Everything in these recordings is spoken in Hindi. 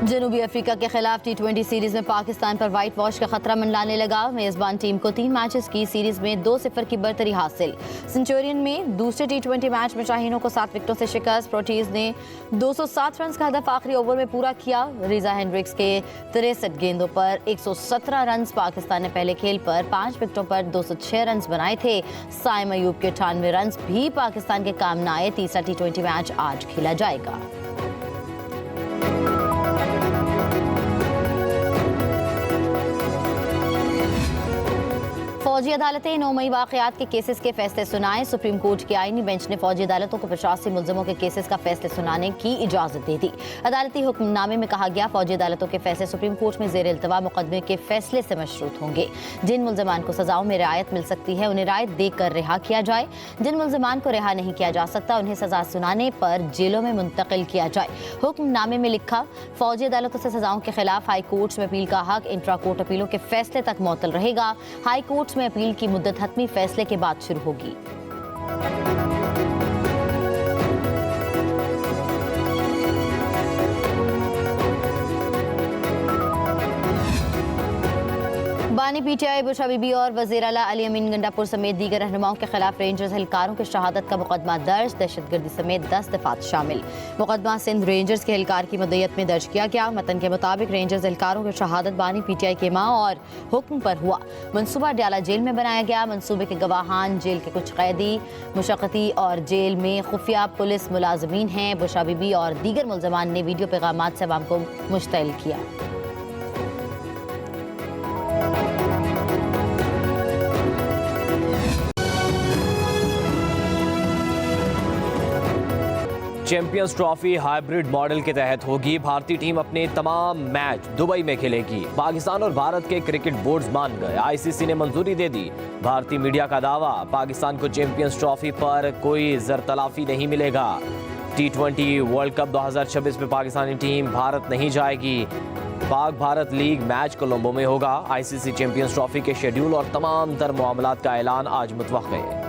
जनूबी अफ्रीका के खिलाफ T20 सीरीज में पाकिस्तान पर व्हाइट वॉश का खतरा मंडलाने लगा। मेजबान टीम को 3 मैचेस की सीरीज में 2-0 की बरतरी हासिल। सेंचुरियन में दूसरे T20 मैच में शाहीनों को 7 विकेटों से शिकस्त। प्रोटीज ने 207 रन का हदफ आखिरी ओवर में पूरा किया। रिजा हेंड्रिक्स के 63 गेंदों पर 117 रन। पाकिस्तान ने पहले खेल पर 5 विकेटों पर 206 रन बनाए थे। साइम अयूब के 98 रन भी पाकिस्तान के काम न आए। तीसरा T20 मैच आज खेला जाएगा। फौजी अदालतें 9 मई वाकयात के केसेस के फैसले सुनाए। सुप्रीम कोर्ट की आईनी बेंच ने फौजी अदालतों को 85 मुलजिमों के केसेस का फैसले सुनाने की इजाजत दे दी। अदालती हुक्मनामे में कहा गया, फौजी अदालतों के फैसले सुप्रीम कोर्ट में जेर इल्तवा मुकदमे के फैसले से मशरूत होंगे। जिन मुलजमान को सजाओं में रियायत मिल सकती है उन्हें रियायत देकर रिहा किया जाए। जिन मुलजमान को रिहा नहीं किया जा सकता उन्हें सजा सुनाने पर जेलों में मुंतकिल किया जाए। हुक्मनामे में लिखा, फौजी अदालतों से सजाओं के खिलाफ हाई कोर्ट्स में अपील का हक इंट्रा कोर्ट अपीलों के फैसले तक मुअत्तल रहेगा। हाई कोर्ट्स में अपील की मुद्दत हतमी फैसले के बाद शुरू होगी। बानी पीटीआई बुशरा बीबी और वज़ीर आला अली अमीन गंडापुर समेत दीगर रहनुमाओं के खिलाफ रेंजर्स एहलकारों की शहादत का मुकदमा दर्ज। दहशतगर्दी समेत 10 दफात शामिल। मुकदमा सिंध रेंजर्स के एहलकार की मदयत में दर्ज किया गया। मतन के मुताबिक रेंजर्स एहलकारों की शहादत बानी पीटीआई के माँ और हुक्म पर हुआ। मनसूबा डाला जेल में बनाया गया। मनसूबे के गवाहान जेल के कुछ कैदी, मुशक्कती और जेल में खुफिया पुलिस मुलाजमीन हैं। बुशरा बीबी और दीगर मुलजमान ने वीडियो पैगामात से अवाम को मुश्तइल किया। चैंपियंस ट्रॉफी हाइब्रिड मॉडल के तहत होगी। भारतीय टीम अपने तमाम मैच दुबई में खेलेगी। पाकिस्तान और भारत के क्रिकेट बोर्ड्स मान गए। आईसीसी ने मंजूरी दे दी। भारतीय मीडिया का दावा, पाकिस्तान को चैंपियंस ट्रॉफी पर कोई जरतलाफी नहीं मिलेगा। T20 वर्ल्ड कप 2026 में पाकिस्तानी टीम भारत नहीं जाएगी। पाक भारत लीग मैच कोलंबो में होगा। आईसीसी चैंपियंस ट्रॉफी के शेड्यूल और तमाम तर मामलात का ऐलान आज मुतवक्के है।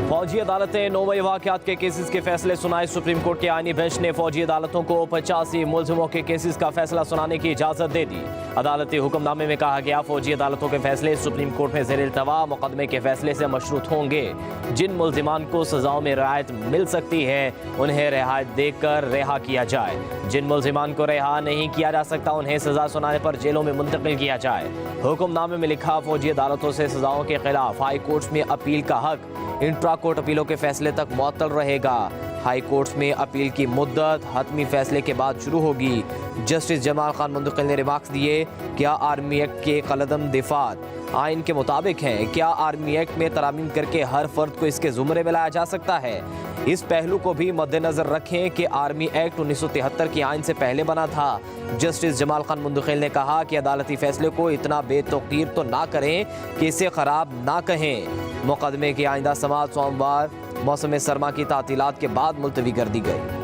फौजी अदालतें 9 मई वाकयात के केसेस के फैसले सुनाए। सुप्रीम कोर्ट के आईनी बेंच ने फौजी अदालतों को 85 मुलजिमों के केसेस का फैसला सुनाने की इजाजत दे दी। अदालती हुक्मनामे में कहा गया, फौजी अदालतों के फैसले सुप्रीम कोर्ट में जेर इल्तवा मुकदमे के फैसले से मशरूत होंगे। जिन मुलजिमान को सजाओं में रियायत मिल सकती है उन्हें रियायत देकर रिहा किया जाए। जिन मुलजिमान को रिहा नहीं किया जा सकता उन्हें सजा सुनाने पर जेलों में मुंतकिल किया जाए। हुक्मनामे में लिखा, फौजी अदालतों से सजाओं के खिलाफ हाई कोर्ट्स में अपील का हक इंट्रा कोर्ट अपीलों के फैसले तक मुअत्तल रहेगा। हाई कोर्ट्स में अपील की मुद्दत हतमी फैसले के बाद शुरू होगी। जस्टिस जमाल खान मुंतकिल ने रिमार्क्स दिए, क्या आर्मी एक्ट के कलदम दिफात आइन के मुताबिक हैं? क्या आर्मी एक्ट में तरामीम करके हर फर्द को इसके जुमरे में लाया जा सकता है? इस पहलू को भी मद्देनजर रखें कि आर्मी एक्ट 1973 की आइन से पहले बना था। जस्टिस जमाल खान मुंतकिल ने कहा कि अदालती फैसले को इतना बेतौकीर तो ना करें कि इसे खराब ना कहें। मुकदमे की आइंदा समाअत सोमवार मौसम सरमा की तातीलात के बाद मुलतवी कर दी गई।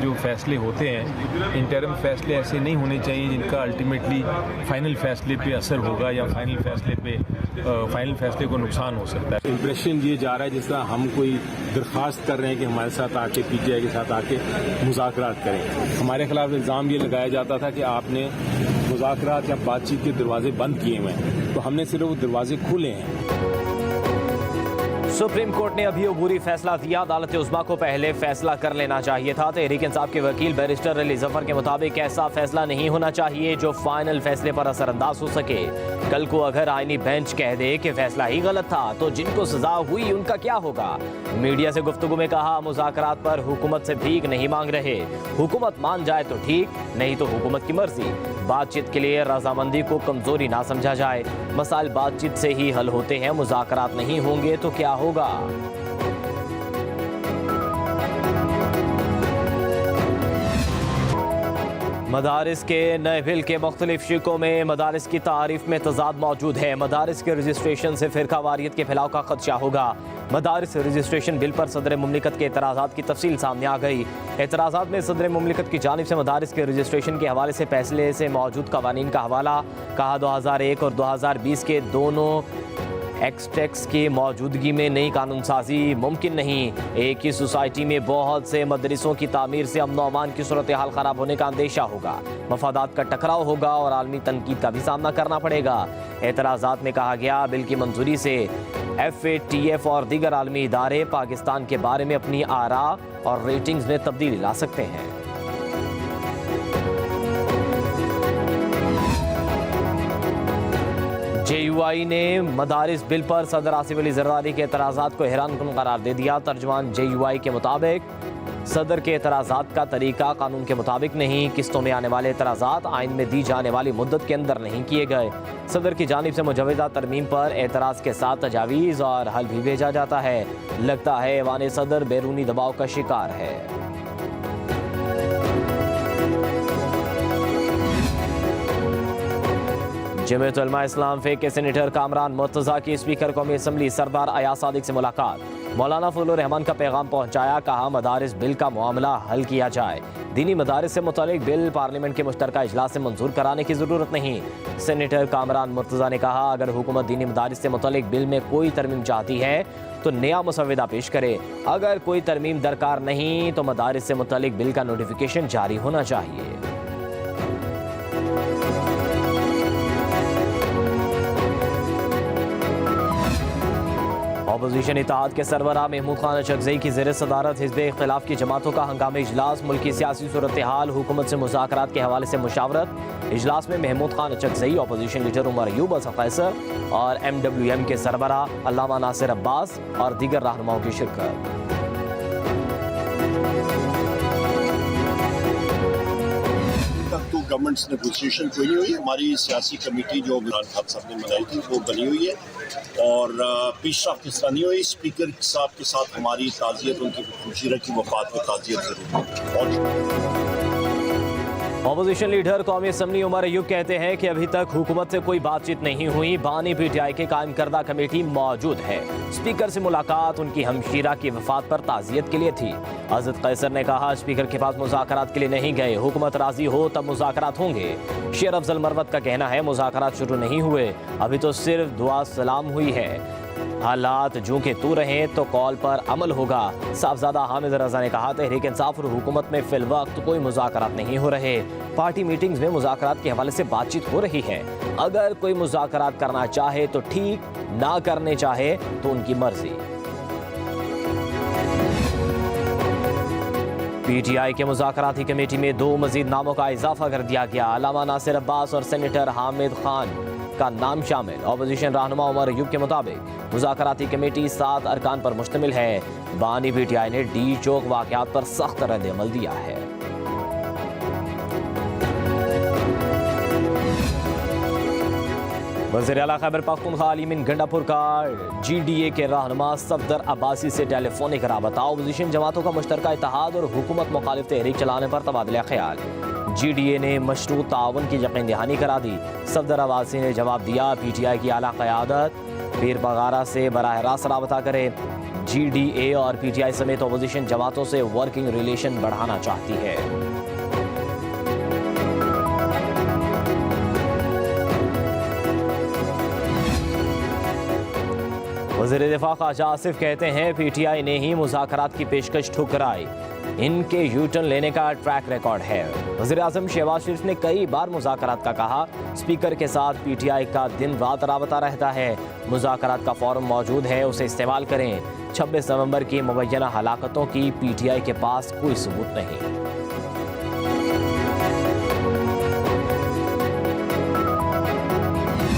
जो फैसले होते हैं, इंटरम फैसले ऐसे नहीं होने चाहिए जिनका अल्टीमेटली फाइनल फैसले पे असर होगा या फाइनल फैसले को नुकसान हो सकता है। इंप्रेशन ये जा रहा है जिस तरह हम कोई दरख्वास्त कर रहे हैं कि हमारे साथ आके पीटीआई के साथ आके मुज़ाकरात करें। हमारे खिलाफ इल्ज़ाम ये लगाया जाता था कि आपने मुज़ाकरात या बातचीत के दरवाजे बंद किए हुए हैं, तो हमने सिर्फ वो दरवाजे खोले हैं। सुप्रीम कोर्ट ने अभी अबूरी फैसला दिया। अदालत उज़्मा को पहले फैसला कर लेना चाहिए था। तहरीक इंसाफ के वकील बैरिस्टर अली जफर के मुताबिक ऐसा फैसला नहीं होना चाहिए जो फाइनल फैसले पर असरअंदाज हो सके। कल को अगर आईनी बेंच कह दे कि फैसला ही गलत था तो जिनको सजा हुई उनका क्या होगा? मीडिया से गुफ्तगू में कहा, मुज़ाकरात पर हुकूमत से भीख नहीं मांग रहे। हुकूमत मान जाए तो ठीक, नहीं तो हुकूमत की मर्जी। बातचीत के लिए रजामंदी को कमजोरी ना समझा जाए। मसाइल बातचीत से ही हल होते हैं। मुज़ाकरात नहीं होंगे तो क्या होगा? मदारिस के नए बिल के मुख्तलिफ शिकों में मदारिस की तारीफ में तजाद मौजूद है। मदारिस के रजिस्ट्रेशन से फिरका वारियत के फैलाव का खदशा होगा। मदारिस रजिस्ट्रेशन बिल पर सदर मुमलिकत के एतराज़ात की तफसील सामने आ गई। एतराज़ात में सदर मुमलिकत की जानिब से मदारिस के रजिस्ट्रेशन के हवाले से फैसले से मौजूद कवानीन का हवाला, कहा 2001 और 2020 के दोनों एक्सटेक्स की मौजूदगी में नई कानून साजी मुमकिन नहीं। एक ही सोसाइटी में बहुत से मदरसों की तामीर से अमन अमान की सूरत हाल ख़राब होने का अंदेशा होगा, मफादात का टकराव होगा और आलमी तनकीद का भी सामना करना पड़ेगा। एतराज़ात में कहा गया, बिल की मंजूरी से FATF और दीगर आलमी इदारे पाकिस्तान के बारे में अपनी आरा और रेटिंग्स में तब्दीली ला सकते हैं। JUI ने मदारिस बिल पर सदर आसिफ अली जरदारी के एतराज़ात को हैरानकुन करार दे दिया। तर्जुमान JUI के मुताबिक सदर के एतराज़ात का तरीका कानून के मुताबिक नहीं, किस्तों में आने वाले एतराज़ात आइन में दी जाने वाली मुद्दत के अंदर नहीं किए गए। सदर की जानिब से मुजवज़ा तरमीम पर एतराज़ के साथ तजावीज़ और हल भी भेजा जाता है। लगता है ऐवान सदर बैरूनी दबाव का शिकार है। जमीयत उलमा इस्लाम फे के सेनेटर कामरान मुर्तज़ा की स्पीकर कौमी असम्बली सरदार अयाज सादिक से मुलाकात। मौलाना फजलुर रहमान का पैगाम पहुंचाया, कहा मदारिस बिल का मामला हल किया जाए। दीनी मदारिस से मुतालिक बिल पार्लियामेंट के मुश्तरका इजलास से मंजूर कराने की ज़रूरत नहीं। सेनेटर कामरान मुर्तज़ा ने कहा, अगर हुकूमत दीनी मदारिस से मुतालिक बिल में कोई तरमीम चाहती है तो नया मुसविदा पेश करे। अगर कोई तरमीम दरकार नहीं तो मदारिस से मुतालिक बिल का नोटिफिकेशन जारी होना चाहिए। अपोजिशन इत्तेहाद के सरबराह महमूद खान अचकज़ई की ज़ेर सदारत हिज़्ब इख्तिलाफ की जमातों का हंगामी इजलास। मुल्क की सियासी सूरत हाल, हुकूमत से मुज़ाकरात के हवाले से मुशावरत। इजलास में महमूद खान अचकज़ई, अपोजिशन लीडर उमर अयूब कैसर और MWM के सरबराह अल्लामा नासिर अब्बास और दीगर रहनुमाओं की शिरकत। तो गवर्नमेंट्स नेगोशिएशन कोई नहीं हुई। हमारी सियासी कमेटी जो इमरान खान साहब ने बनाई थी वो बनी हुई है और पेशरफ्त इस तरह नहीं हुई। स्पीकर साहब के साथ हमारी ताज़ियत, उनकी खुशीरा की वफात में ताज़ियत जरूर है। अपोजिशन लीडर कौमी असम्बली उमर अयूब कहते हैं कि अभी तक हुकूमत से कोई बातचीत नहीं हुई। बानी PTI के कायम करदा कमेटी मौजूद है। स्पीकर से मुलाकात उनकी हमशीरा की वफात पर ताज़ियत के लिए थी। अज़द कैसर ने कहा, स्पीकर के पास मुज़ाकरात के लिए नहीं गए, हुकूमत राजी हो तब मुज़ाकरात होंगे। शेर अफजल मरवत का कहना है, मुज़ाकरात शुरू नहीं हुए, अभी तो सिर्फ दुआ सलाम हुई है। हालात जो के तू रहे तो कॉल पर अमल होगा। साहबजादा हामिद रजा ने कहा, तहरीक इंसाफ और हुकूमत में फिल वक्त कोई मुज़ाकरात नहीं हो रहे। पार्टी मीटिंग्स में मुज़ाकरात के हवाले से बातचीत हो रही है। अगर कोई मुज़ाकरात करना चाहे तो ठीक, ना करने चाहे तो उनकी मर्जी। PTI के मुज़ाकराती कमेटी में 2 मजीद नामों का इजाफा कर दिया गया। अल्लामा नासिर अब्बास और सेनेटर हामिद खान का नाम शामिल। अपोजिशन रहनुमा उमर अयूब के मुताबिक मुज़ाकराती कमेटी 7 अरकान पर मुश्तमिल है। बानी PTI ने D चौक वाक़यात पर सख्त रद्द अमल दिया है। वज़ीर आला खैबर पख्तूनख्वा अलीमीन गंडापुर का GDA के रहनुमा सफदर अब्बासी से टेलीफोनिक राबता। अपोजिशन जमातों का मुश्तरका इत्तेहाद और हुकूमत मुखालिफ तहरीक चलाने पर तबादला ख्याल। GDA ने मशरूत ताउन की यकीन दहानी करा दी। सफदर अब्बासी ने जवाब दिया, PTI की आला क़यादत पीर बगारा से बराह रास्त राबता करे। GDA और PTI समेत अपोजिशन जमातों से वर्किंग रिलेशन बढ़ाना चाहती है। वज़ीर दिफा ख्वाजा आसिफ कहते हैं, PTI ने ही मुज़ाकरात की पेशकश ठुकराई, इनके यूटर्न लेने का ट्रैक रिकॉर्ड है। वज़ीर आज़म शहबाज शरीफ ने कई बार मुज़ाकरात का कहा। स्पीकर के साथ PTI का दिन रात राबता रहता है। मुज़ाकरात का फॉर्म मौजूद है, उसे इस्तेमाल करें। 26 नवंबर की मुबैना हलाकतों की PTI के पास कोई सबूत नहीं।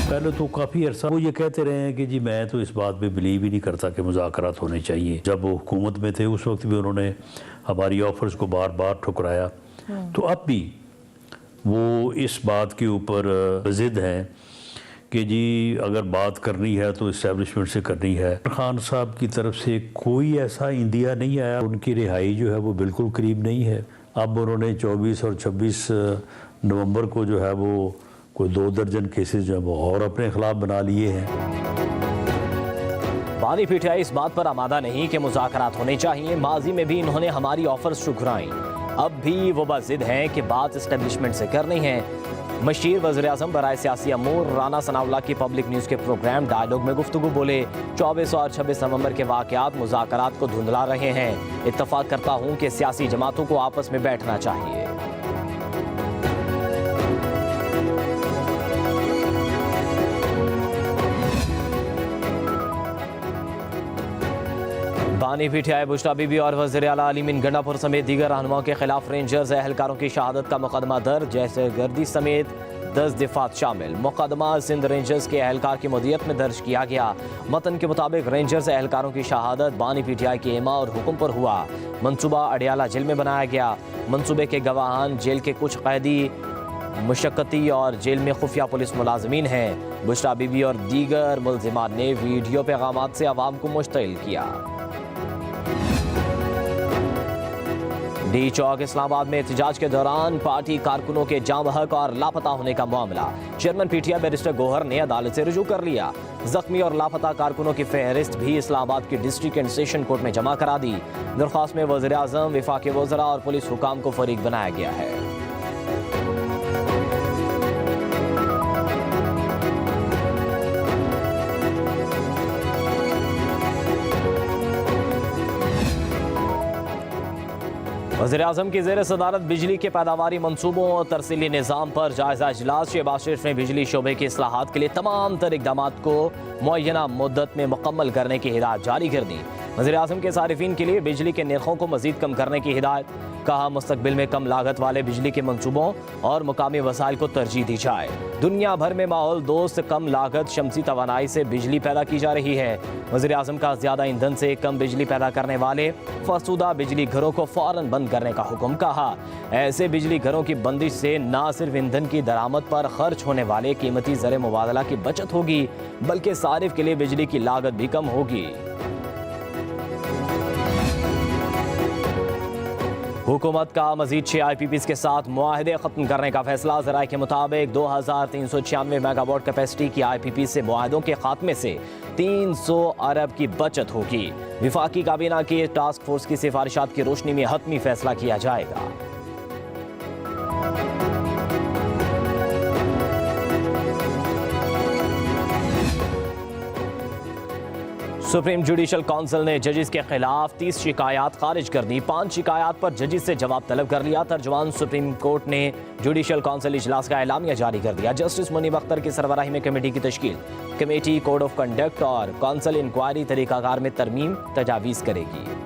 पहले तो काफ़ी अरसा वो ये कहते रहे हैं कि जी मैं तो इस बात पे बिलीव ही नहीं करता कि मुज़ाकरात होने चाहिए। जब वो हुकूमत में थे उस वक्त भी उन्होंने हमारी ऑफर्स को बार बार ठुकराया। तो अब भी वो इस बात के ऊपर ज़िद हैं कि जी अगर बात करनी है तो इस्टेब्लिशमेंट से करनी है। खान साहब की तरफ से कोई ऐसा इंदिया नहीं आया। उनकी रिहाई जो है वो बिल्कुल करीब नहीं है। अब उन्होंने 24 और 26 नवंबर को जो है वो कोई 2 दर्जन केसेस जो है वो और अपने खिलाफ बना लिए हैं। बानी पीटीआई इस बात पर आमादा नहीं कि मुज़ाकरात होने चाहिए। माजी में भी इन्होंने हमारी ऑफर्स ठुकराई, अब भी वो बज़िद हैं कि बात इस्टेब्लिशमेंट से करनी है। मशीर वज़ीर-ए-आज़म बराए सियासी अमूर राना सनाउल्लाह की पब्लिक न्यूज़ के प्रोग्राम डायलॉग में गुफ्तगू बोले, 24 और 26 नवंबर के वाक़यात मुज़ाकरात को धुंधला रहे हैं। इत्तफ़ाक़ करता हूँ कि सियासी जमातों को आपस में बैठना चाहिए। बानी पीटीआई बुशरा बीबी और वज़ीर आला अलीमीन गंडापुर समेत दीगर रहनुमाओं के खिलाफ रेंजर्स एहलकारों की शहादत का मुकदमा दर्ज, जैसे गर्दी समेत 10 दिफात शामिल। मुकदमा सिंध रेंजर्स के एहलकार की मदीयत में दर्ज किया गया। मतन के मुताबिक रेंजर्स एहलकारों की शहादत बानी पीटीआई के इमा और हुक्म पर हुआ। मनसूबा अडियाला जेल में बनाया गया। मनसूबे के गवाहान जेल के कुछ कैदी, मुशक्कती और जेल में खुफिया पुलिस मुलाजमीन हैं। बुशरा बीबी और दीगर मुल्जिमान ने वीडियो पैगामात से आवाम को मुश्तिल किया। डी चौक इस्लामाबाद में एहतजाज के दौरान पार्टी कारकुनों के जामहक और लापता होने का मामला। चेयरमैन पीटीआई बैरिस्टर गोहर ने अदालत से रुजू कर लिया। जख्मी और लापता कारकुनों की फहरिस्त भी इस्लामाबाद की डिस्ट्रिक्ट एंड सेशन कोर्ट में जमा करा दी। दरख्वास्त में वज़ीर-ए-आज़म, वफाकी वज़रा और पुलिस हुकाम को फरीक बनाया गया है। वज़ीर-ए-आज़म की ज़ेर सदारत बिजली के पैदावारी मनसूबों और तरसीली निज़ाम पर जायज़ा इजलास। शहबाज शरीफ ने बिजली शोबे की इस्लाहात के लिए तमाम तर इक़दामात को मुअय्यना मुद्दत में मुकम्मल करने की हिदायत जारी कर दी। वज़ीर-ए-आज़म के सारिफीन के लिए बिजली के निर्खों को मज़ीद कम करने की हिदायत। कहा, मुस्तकबिल में कम लागत वाले बिजली के मंसूबों और मुकामी वसाइल को तरजीह दी जाए। दुनिया भर में माहौल दोस्त कम लागत शमसी तवानाई से बिजली पैदा की जा रही है। वज़ीर-ए-आज़म का ज़्यादा ईंधन से कम बिजली पैदा करने वाले फसूदा बिजली घरों को फ़ौरन बंद करने का हुक्म। कहा, ऐसे बिजली घरों की बंदिश से न सिर्फ ईंधन की दरामद पर खर्च होने वाले कीमती ज़र मुबादला की बचत होगी, बल्कि सारिफ के लिए बिजली की लागत भी कम होगी। हुकूमत का मजीद 6 IPPs के साथ मुआहदे खत्म करने का फैसला। ज़राए के मुताबिक 2396 मेगावाट कैपेसिटी की IPP से मुआहदों के खात्मे से 300 अरब की बचत होगी। विफाकी काबीना की टास्क फोर्स की सिफारिशात की रोशनी में हतमी फैसला किया जाएगा। सुप्रीम जुडिशल काउंसिल ने जजिस के खिलाफ 30 शिकायत खारिज कर दी। 5 शिकायत पर जजिस से जवाब तलब कर लिया। तर्जुमान सुप्रीम कोर्ट ने जुडिशल काउंसिल इजलास का एलामिया जारी कर दिया। जस्टिस मुनीब अख्तर की सरबराही में कमेटी की तश्कील। कमेटी कोड ऑफ कंडक्ट और काउंसिल इंक्वायरी तरीकाकार में तरमीम तजावीज़ करेगी।